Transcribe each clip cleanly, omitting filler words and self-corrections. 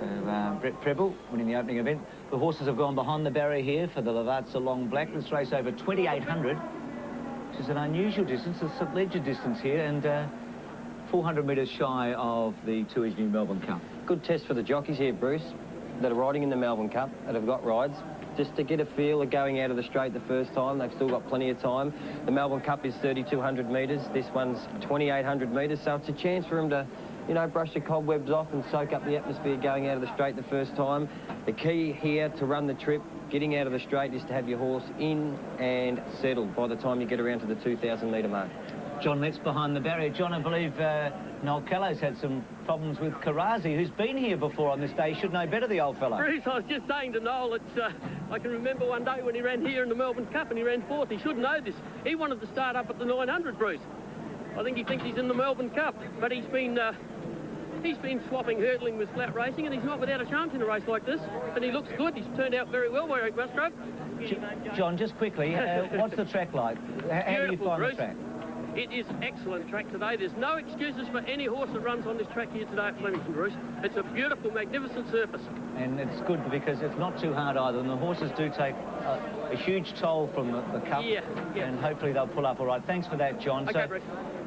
So Brett Preble winning the opening event. The horses have gone behind the barrier here for the Lavazza Long Black. This race over 2,800, which is an unusual distance. It's a St Leger distance here, and 400 metres shy of the Two Edge New Melbourne Cup. Good test for the jockeys here, Bruce, that are riding in the Melbourne Cup, that have got rides. Just to get a feel of going out of the straight the first time. They've still got plenty of time. The Melbourne Cup is 3,200 metres. This one's 2,800 metres, so it's a chance for them to, you know, brush the cobwebs off and soak up the atmosphere going out of the straight the first time. The key here to run the trip, getting out of the straight, is to have your horse in and settled by the time you get around to the 2,000 metre mark. John Letts behind the barrier. John, I believe Noel Callow's had some problems with Karazi, who's been here before on this day. He should know better, the old fellow. Bruce, I was just saying to Noel, I can remember one day when he ran here in the Melbourne Cup and he ran fourth. He should know this. He wanted to start up at the 900, Bruce. I think he thinks he's in the Melbourne Cup, but he's been swapping hurdling with flat racing, and he's not without a chance in a race like this. And he looks good. He's turned out very well by Eric Musgrove. John, just quickly, what's the track like? How do you find the track? It is excellent track today. There's no excuses for any horse that runs on this track here today at Flemington, Bruce. It's a beautiful, magnificent surface. And it's good because it's not too hard either, and the horses do take a huge toll from the cup. Yeah. And hopefully they'll pull up all right. Thanks for that, John. Okay, so, Bruce.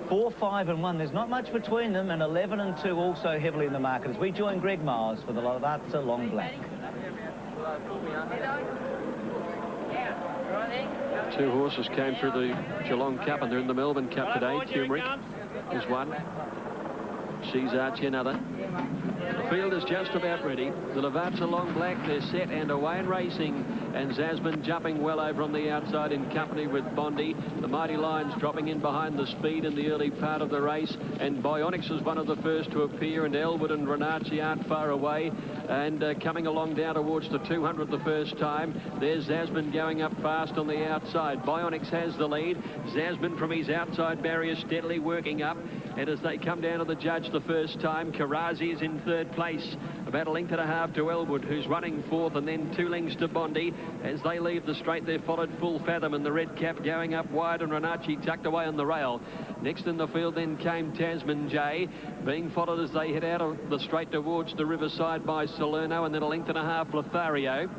4, 5 and 1, there's not much between them, and 11 and 2 also heavily in the market as we join Greg Miles for the Lavazza Long Black. Two horses came through the Geelong Cup and they're in the Melbourne Cup today. Turmeric is one. She's Archie another. The field is just about ready. The Lavazza Long Black, they're set and away and racing. And Zasman jumping well over on the outside in company with Bondi. The Mighty Lions dropping in behind the speed in the early part of the race. And Bionics is one of the first to appear. And Elwood and Renacci aren't far away. And coming along down towards the 200 the first time. There's Zasman going up fast on the outside. Bionics has the lead. Zasman from his outside barrier steadily working up. And as they come down to the judge the first time, Karazi is in third place. About a length and a half to Elwood, who's running fourth, and then 2 lengths to Bondi. As they leave the straight, they're followed Full Fathom, and the red cap going up wide, and Renacci tucked away on the rail. Next in the field then came Tasman J, being followed as they head out of the straight towards the riverside by Salerno, and then a length and a half Lothario.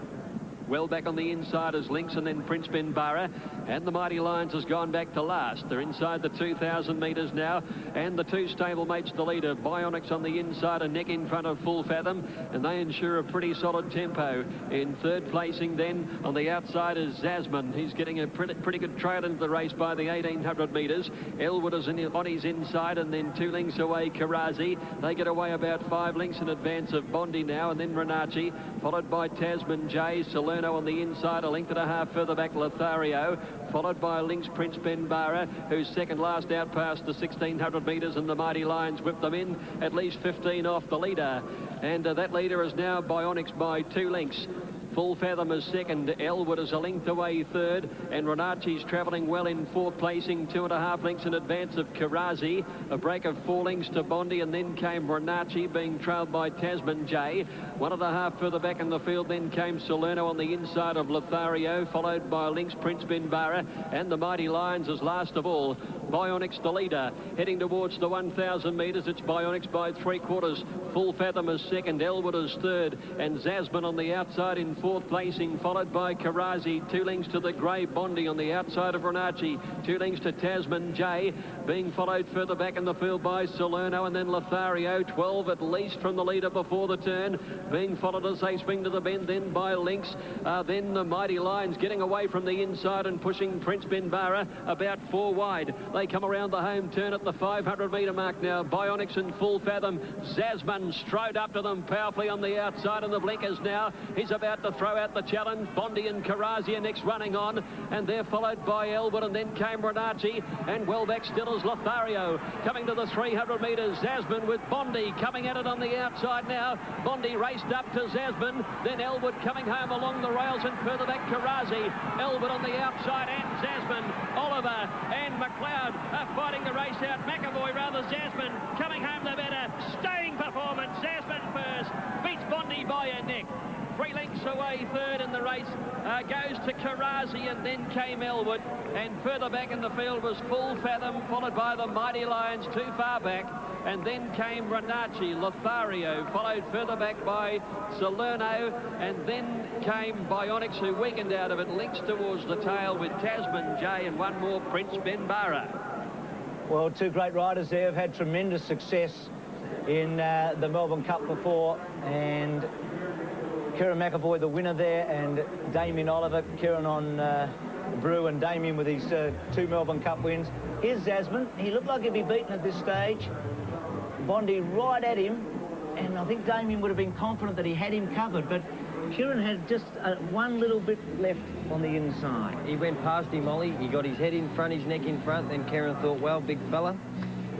Well back on the inside is Lynx, and then Prince Benbara. And the Mighty Lions has gone back to last. They're inside the 2,000 metres now. And the two stablemates, the leader, Bionics on the inside, a neck in front of Full Fathom. And they ensure a pretty solid tempo. In third placing then on the outside is Zasman. He's getting a pretty good trail into the race by the 1,800 metres. Elwood is on his inside, and then 2 lengths away Karazi. They get away about 5 lengths in advance of Bondi now, and then Renacci, followed by Tasman J. Salerno on the inside, a length and a half further back Lothario, followed by Lynx Prince Benbara, who's second last out past the 1,600 metres, and the Mighty Lions whip them in at least 15 off the leader. And that leader is now Bionics by 2 lengths. Full Fathom is second, Elwood is a length away third, and Renacci's travelling well in fourth placing, 2.5 lengths in advance of Karazi. A break of 4 lengths to Bondi, and then came Renacci, being trailed by Tasman J. 1.5 further back in the field, then came Salerno on the inside of Lothario, followed by Lynx Prince Benbara, and the Mighty Lions is last of all. Bionics the leader, heading towards the 1,000 metres. It's Bionics by 3/4. Full Fathom is second, Elwood is third, and Zasman on the outside in fourth placing, followed by Karazi. 2 lengths to the grey Bondi on the outside of Renacci. 2 lengths to Tasman J, being followed further back in the field by Salerno, and then Lothario. 12 at least from the leader before the turn, being followed as they swing to the bend then by Lynx. Then the Mighty Lions getting away from the inside and pushing Prince Benbara about 4 wide. They come around the home turn at the 500 metre mark now. Bionics and Full Fathom. Zasman strode up to them powerfully on the outside, and the blinkers now. He's about to throw out the challenge. Bondi and Karazi are next running on, and they're followed by Elwood, and then came Renacci, and well back still is Lothario. Coming to the 300 metres, Zasman with Bondi coming at it on the outside now. Bondi raced up to Zasman, then Elwood coming home along the rails, and further back Karazi. Elwood on the outside, and Zasman, Oliver and McLeod are fighting the race out. McAvoy rather, Zasman coming home the better. Staying performance, Zasman first, beats Bondi by a neck. 3 lengths away third in the race goes to Karazi, and then came Elwood, and further back in the field was Full Fathom, followed by the Mighty Lions too far back, and then came Renacci. Lothario followed further back by Salerno, and then came Bionics, who weakened out of it, links towards the tail with Tasman J, and one more, Prince Benbara. Well, two great riders there have had tremendous success in the Melbourne Cup before, and Kieran McAvoy, the winner there, and Damien Oliver. Kieran on Brew and Damien with his two Melbourne Cup wins. Here's Zasman. He looked like he'd be beaten at this stage. Bondi right at him, and I think Damien would have been confident that he had him covered, but Kieran had just one little bit left on the inside. He went past him, Ollie. He got his head in front, his neck in front. Then Kieran thought, well, big fella,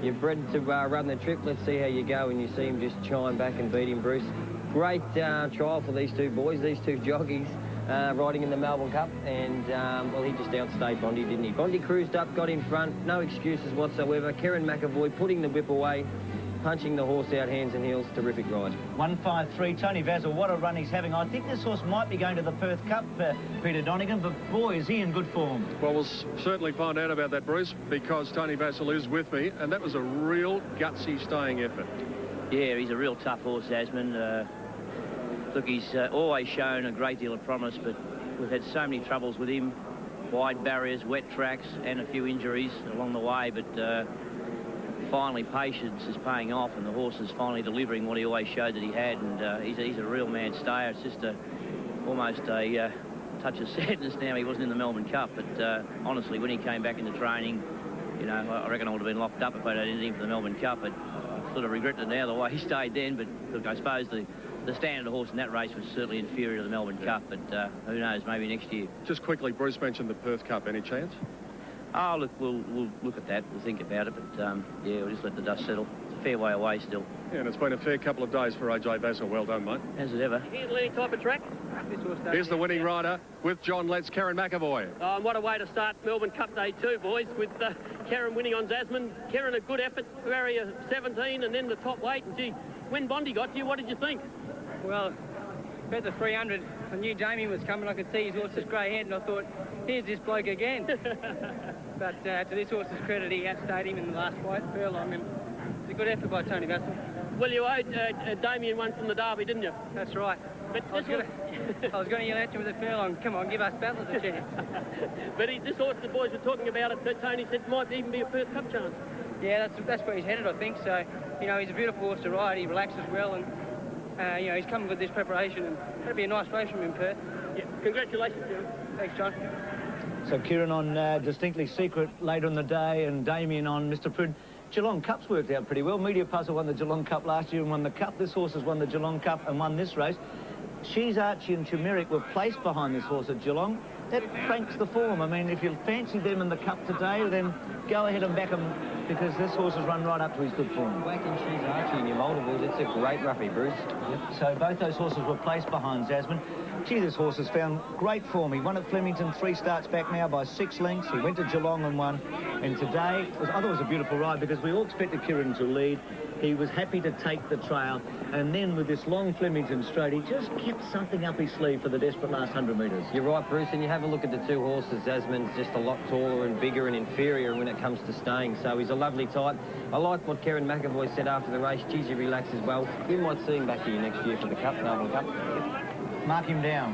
you're bred to run the trip. Let's see how you go. And you see him just chime back and beat him, Bruce. Great trial for these two boys, these two jockeys, riding in the Melbourne Cup. And, well, he just outstayed Bondi, didn't he? Bondi cruised up, got in front. No excuses whatsoever. Kieran McAvoy putting the whip away, punching the horse out hands and heels. Terrific ride. 153, Tony Vassell, what a run he's having. I think this horse might be going to the Perth Cup, Peter Donegan, but boy, is he in good form. Well, we'll certainly find out about that, Bruce, because Tony Vassell is with me, and that was a real gutsy staying effort. Yeah, he's a real tough horse, Asman. Look, he's always shown a great deal of promise, but we've had so many troubles with him. Wide barriers, wet tracks, and a few injuries along the way, but finally patience is paying off, and the horse is finally delivering what he always showed that he had, and he's a real man stayer. It's just almost a touch of sadness now he wasn't in the Melbourne Cup, but honestly, when he came back into training, you know, I reckon I would have been locked up if I'd had anything for the Melbourne Cup, but I sort of regret it now the way he stayed then. But look, I suppose the standard of horse in that race was certainly inferior to the Melbourne Cup, but who knows, maybe next year. Just quickly, Bruce mentioned the Perth Cup. Any chance? Oh, look, we'll look at that. We'll think about it, but yeah, we'll just let the dust settle. It's a fair way away still. Yeah, and it's been a fair couple of days for AJ Vassell. Well done, mate. As it ever. Handle any type of track? Here's the winning rider with John Letts, Kieran McAvoy. Oh, and what a way to start Melbourne Cup Day 2, boys, with Kieran winning on Zasman. Kieran, a good effort, barrier 17, and then the top weight. And gee, when Bondi got to you, what did you think? Well, at the 300, I knew Damien was coming. I could see his horse's grey head, and I thought, here's this bloke again. But to this horse's credit, he outstayed him in the last fight, furlong, and it's a good effort by Tony Vassell. Well, you owed Damien one from the Derby, didn't you? That's right. But I was going to yell at you with a furlong, come on, give us battle a chance. But this horse, the boys were talking about it, Tony said might even be a Perth Cup chance. Yeah, that's where he's headed, I think. So, you know, he's a beautiful horse to ride. He relaxes well, and you know, he's coming with this preparation, and that'll be a nice race from him in Perth. Yeah, congratulations, Kieran. Thanks, John. So Kieran on Distinctly Secret later in the day, and Damien on Mr. Prid. Geelong Cup's worked out pretty well. Media Puzzle won the Geelong Cup last year and won the Cup. This horse has won the Geelong Cup and won this race. She's Archie and Turmeric were placed behind this horse at Geelong. That cranks the form. I mean, if you fancy them in the Cup today, then go ahead and back them, because this horse has run right up to his good form. Whacking She's Archie in your multiples. It's a great roughie, Bruce. Yep. So both those horses were placed behind Zasman. Gee, this horse has found great form. He won at Flemington 3 starts back now by 6 lengths. He went to Geelong and won. And today, I thought it was a beautiful ride, because we all expected Kieran to lead. He was happy to take the trail. And then with this long Flemington straight, he just kept something up his sleeve for the desperate last 100 metres. You're right, Bruce, and you have a look at the two horses. Zasman's just a lot taller and bigger and inferior when it comes to staying, so he's a lovely type. I like what Kieran McAvoy said after the race. Geez, he relaxes well. We might see him back here next year for the Cup, Melbourne Cup. Mark him down.